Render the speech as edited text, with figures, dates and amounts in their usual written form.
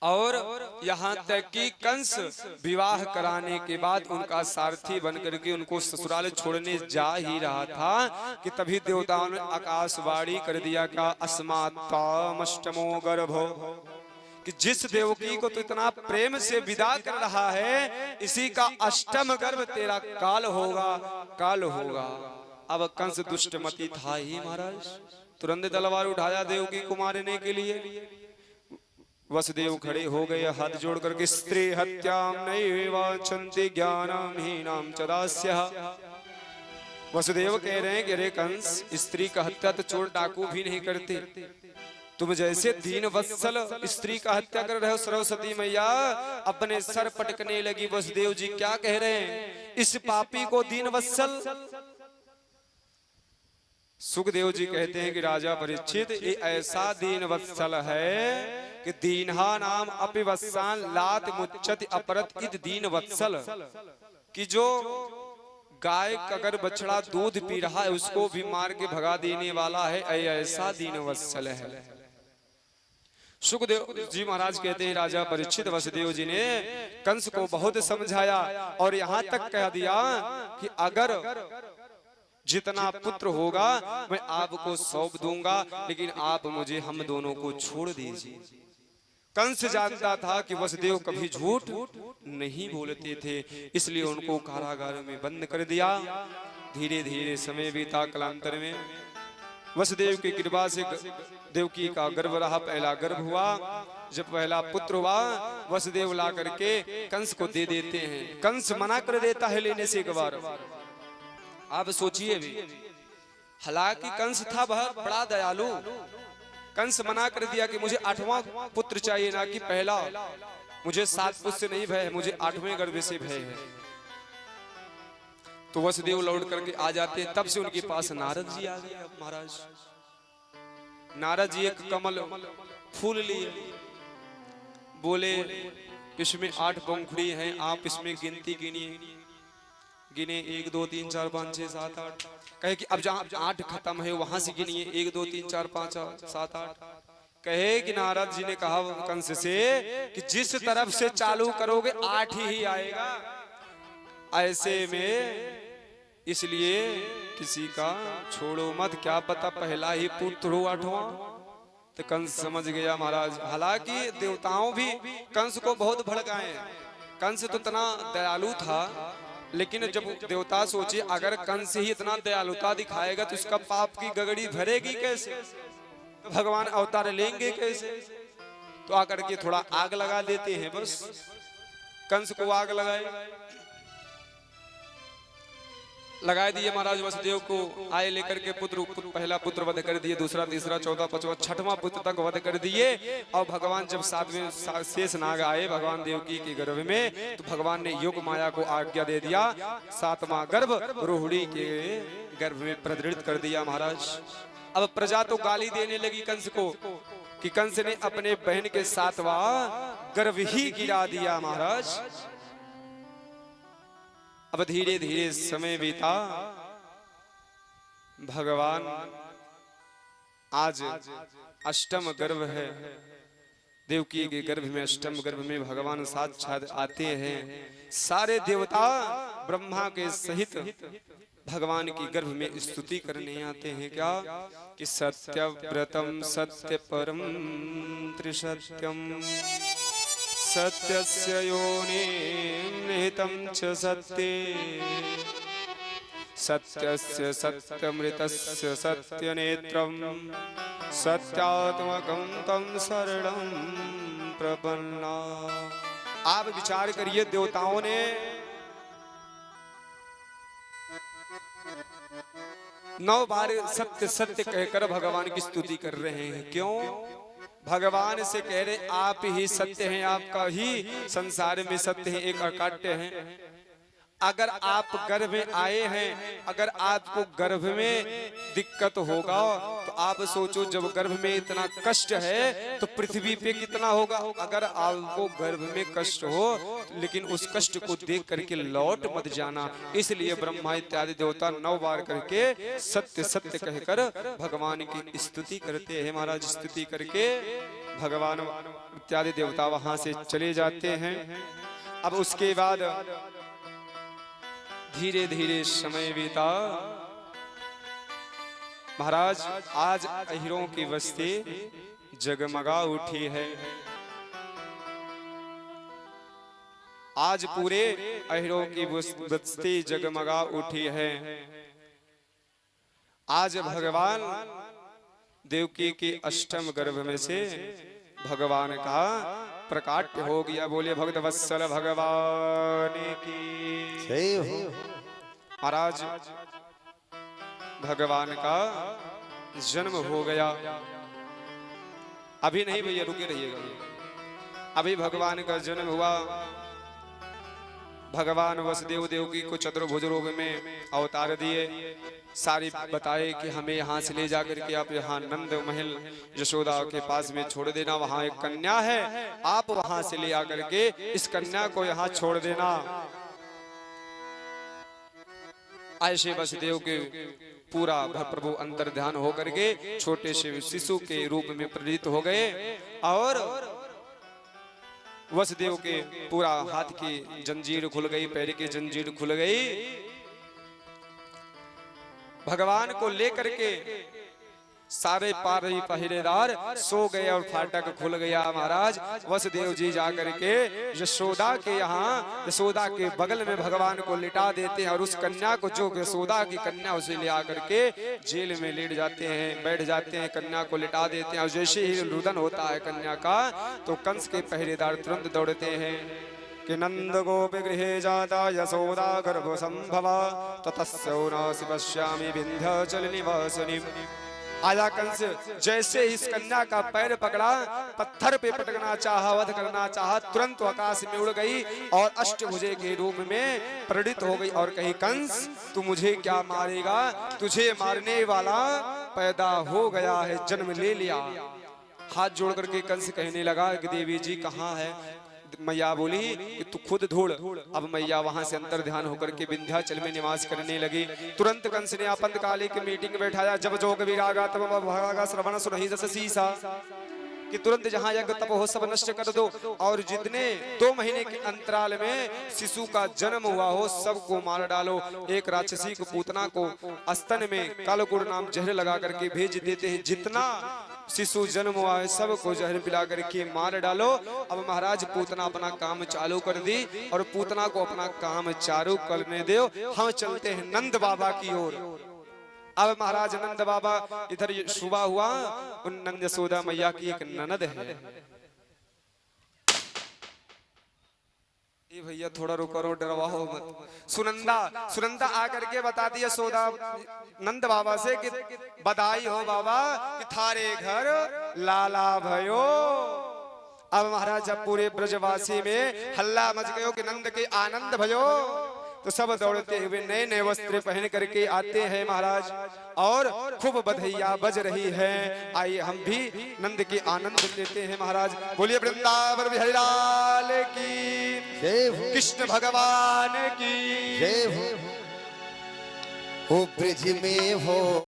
और यहाँ तक कि कंस विवाह कराने के बाद उनका सारथी बनकर के उनको ससुराल छोड़ने जा ही रहा था कि तभी देवताओं ने आकाशवाणी कर दिया का अस्मात्तामष्टमो गर्भो, कि जिस देवकी को तो इतना प्रेम से विदा कर रहा है इसी का अष्टम गर्भ तेरा काल होगा, काल होगा। अब कंस दुष्टमती था ही महाराज, तुरंत तलवार उठाया देवकी को मारने के लिए। वसुदेव खड़े हो गए हाथ जोड़ करके, स्त्री हत्याम नैव वांछन्ति ज्ञानम हीनाम च दास्यः। वसुदेव कह रहे हैं कि अरे कंस, स्त्री का हत्या तो चोर डाकू भी नहीं करते, तुम जैसे दीन वत्सल स्त्री का हत्या कर रहे हो। सरस्वती मैया अपने सर पटकने लगी। वसुदेव जी क्या कह रहे हैं, इस पापी को दीन वत्सल। सुखदेव जी कहते हैं कि राजा परीक्षित, ये ऐसा दीन वत्सल है कि दीनहा नाम अपि वत्सान लात मुच्चति अपरत इद दीन वत्सल, कि जो गाय अगर बछड़ा दूध पी रहा है उसको भी मार के भगा देने वाला है, ऐसा दीन वत्सल है। सुखदेव जी महाराज कहते हैं राजा परीक्षित, वसुदेव जी ने कंस को बहुत समझाया और यहाँ तक कह दिया कि अगर जितना पुत्र होगा मैं आपको सौंप दूंगा, लेकिन आप मुझे हम दोनों को छोड़ दीजिए। कंस जानता था कि वसुदेव कभी झूठ नहीं बोलते थे, इसलिए उनको कारागार में बंद कर दिया। धीरे धीरे समय बीता। कालांतर में वसुदेव की कृपा से देवकी का गर्भ रहा, पहला गर्भ हुआ। जब पहला पुत्र हुआ वसुदेव ला करके कंस को दे देते हैं। कंस मना कर देता है लेने से एक बार। आप सोचिए भी, हालांकि कंस था बड़ा दयालु, कंस मना कर दिया कि मुझे 8वां पुत्र चाहिए, ना कि पहला। मुझे 7 पुत्र से नहीं भय है, मुझे 8वें गर्भ से भय है। तो वसुदेव लौट करके आ जाते हैं। तब से उनके पास नारद जी आ गए। महाराज नारद जी एक कमल फूल लिए, बोले इसमें 8 पंखुड़ी हैं, आप इसमें गिनती गिनिए। गिने 1 2 3 4 5 6 7 8। कहे कि अब जहाँ 8 खत्म है वहां से गिनिए 1 2 3 4 5 7 8। कहे कि नारद जी ने कहा कंस से कि जिस तरफ से चालू करोगे 8 ही आएगा। ऐसे में इसलिए किसी का छोड़ो मत, क्या पता पहला ही पुत्र हो 8वां। तो कंस समझ गया महाराज। हालांकि देवताओं भी कंस को बहुत भड़काए। कंस तो इतना दयालु था, लेकिन जब देवता सोचे अगर कंस ही इतना दयालुता दिखाएगा तो इसका पाप की गगड़ी भरेगी कैसे, तो भगवान अवतार लेंगे कैसे। तो आकर के थोड़ा आग लगा देते हैं। बस कंस को आग लगा दिए महाराज। वसुदेव को आए लेकर के पहला पुत्र वध कर दिए, दूसरा तीसरा चौथा पांचवा 6वां पुत्र तक वध कर दिए। और भगवान जब 7वें शेष नाग आए भगवान देवकी के गर्भ में, तो भगवान ने योग माया को आज्ञा दे दिया 7वां गर्भ रोहिणी के गर्भ में प्रदृढ़ कर दिया महाराज। अब प्रजा तो गाली देने लगी कंस को कि कंस ने अपने बहन के 7वां गर्भ ही गिरा दिया महाराज। अब धीरे धीरे समय बीता। भगवान आज अष्टम गर्भ है, देवकी के गर्भ में अष्टम गर्भ में भगवान साक्षात आते हैं। सारे देवता ब्रह्मा के सहित भगवान की गर्भ में स्तुति करने आते हैं। क्या कि सत्यव्रतम सत्य परम त्रिसत्यम सत्यस्य योनिं निहितं च सत्ये सत्यस्य सत्यमृतस्य सत्यनेत्रं सत्यात्मकं तं शरणं प्रपन्ना। आप विचार करिए, देवताओं ने 9 बार सत्य सत्य कहकर भगवान की स्तुति कर रहे हैं। क्यों? भगवान से कह रहे आप ही सत्य हैं, आपका ही संसार में सत्य है, एक अकाट्य है। अगर आप गर्भ में आए हैं, अगर आपको गर्भ में दिक्कत होगा तो आप सोचो जब गर्भ में इतना कष्ट है तो पृथ्वी पे कितना होगा। अगर आपको गर्भ में कष्ट हो लेकिन उस कष्ट को देख करके लौट मत जाना। इसलिए ब्रह्मा इत्यादि देवता 9 बार करके सत्य सत्य कहकर भगवान की स्तुति करते हैं महाराज। स्तुति करके भगवान इत्यादि देवता वहां से चले जाते हैं। अब उसके बाद धीरे धीरे समय बीता। महाराज आज अहिरों की बस्ती जगमगा उठी है। आज पूरे अहिरों की बस्ती जगमगा उठी है। आज भगवान देवकी के अष्टम गर्भ में से भगवान का प्रकाट्य हो गया। बोले भक्त वत्सल भगवान की जय हो। महाराज भगवान का जन्म हो गया। अभी नहीं भैया, रुके रहिएगा। अभी भगवान का जन्म हुआ। भगवान वसुदेव देवकी को चतुर्भुज रूप में अवतार दिए। सारी बताए कि हमें यहाँ से ले जाकर के आप यहाँ नंद महल यशोदा के पास में छोड़ देना। वहाँ एक कन्या है, आप वहाँ से ले आकर के इस कन्या को यहाँ छोड़ देना। ऐसे वसुदेव के पूरा प्रभु अंतर ध्यान होकर के छोटे से शिशु के रूप में प्रेरित हो गए और वसुदेव के पूरा हाथ की जंजीर खुल गई, पैर की जंजीर खुल गई। भगवान को लेकर के सारे पारी पहरेदार सो गए और फाटक खुल गया। महाराज वसुदेव जी जाकर के यशोदा के यहाँ, यशोदा के बगल में भगवान को लिटा देते हैं और उस कन्या को, जो यशोदा की कन्या, उसे ले आकर के जेल में लेट जाते हैं, बैठ जाते हैं, कन्या को लिटा देते हैं। और जैसे ही रुदन होता है कन्या का तो कंस के पहरेदार तुरंत दौड़ते हैं कि नंद गोप गृहे जाता यशोदा गर्भ संभवा ततस्यो नासि पश्यामि विंध्याचल निवासिनी। आया कंस जैसे इस कन्या का पैर पकड़ा, पत्थर पे पटकना चाहा, वध करना चाहा, तुरंत आकाश में उड़ गई और अष्टभुजे के रूप में प्रेरित हो गई और कही कंस तू मुझे क्या मारेगा, तुझे मारने वाला पैदा हो गया है, जन्म ले लिया। हाथ जोड़ करके कंस कहने लगा कि देवी जी कहाँ है। मैया बोली कि तू खुद ढूंढ। अब मैया वहां से अंतर ध्यान होकर के विंध्याचल में निवास करने लगी। तुरंत कंस ने आपंतकालिक मीटिंग बैठाया। जब जोग विरागा तब भागा श्रवण सुरहि जस सीसा, कि तुरंत जहां यज्ञ तप हो सब नष्ट कर दो और जितने 2 महीने के अंतराल में शिशु का जन्म हुआ हो सबको मार डालो। एक राक्षसी को, पूतना को स्तन में कालकुड़ नाम जहर लगा करके भेज देते हैं। जितना शिशु जन्म हुआ है सबको जहर पिला करके मार डालो। अब महाराज पूतना अपना काम चालू कर दी और पूतना को अपना काम चालू करने दो। हम चलते हैं नंद बाबा की ओर। अब महाराज नंद बाबा इधर सुबह हुआ, उन नंद यशोदा मैया की एक ननद है। ये भैया थोड़ा रुको, डरवाओ मत। सुनंदा आकर के बता दिया यशोदा नंद बाबा से कि बधाई हो बाबा कि थारे घर लाला भयो। अब महाराज जब पूरे ब्रजवासी में हल्ला मच गयो कि नंद के आनंद भयो, तो सब दौड़ते हुए नए नए वस्त्र पहन करके आते हैं महाराज और खूब बधैया बज रही है। आइए हम भी नंद के आनंद लेते हैं। महाराज बोलिए वृंदावन बिहारी लाल की जय हो, कृष्ण भगवान की जय हो। ब्रज में हो